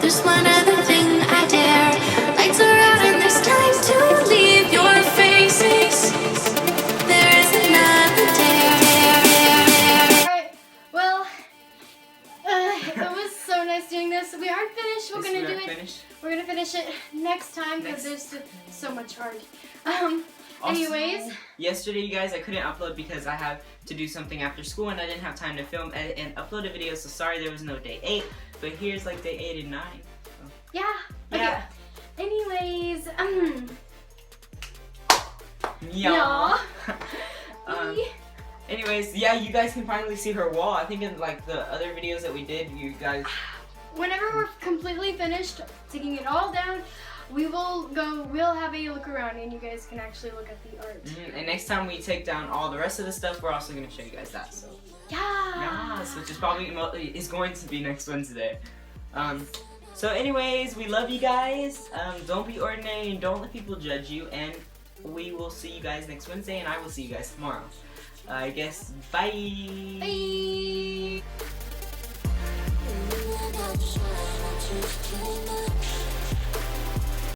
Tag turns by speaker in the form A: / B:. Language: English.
A: Just one other thing I dare. Lights are out and there's time to leave your faces. There is another dare.
B: Alright, well, it was so nice doing this. We aren't finished. We're gonna do it. We're gonna finish it next time because there's so much art. Anyways.
C: Yesterday, you guys, I couldn't upload because I had to do something after school and I didn't have time to film, edit, and upload a video, so sorry there was no day 8, but here's like day 8 and 9. So.
B: Yeah. Okay. Anyways,
C: yeah. Anyways, yeah, you guys can finally see her wall. I think in like the other videos that we did, you guys...
B: Whenever we're completely finished taking it all down, we'll have a look around and you guys can actually look at the art.
C: And next time we take down all the rest of the stuff, we're also going to show you guys that. So.
B: Yeah.
C: Yes, which is probably going to be next Wednesday. So anyways, we love you guys. Don't be ordinary and don't let people judge you. And we will see you guys next Wednesday, and I will see you guys tomorrow. I guess, bye.
B: Bye.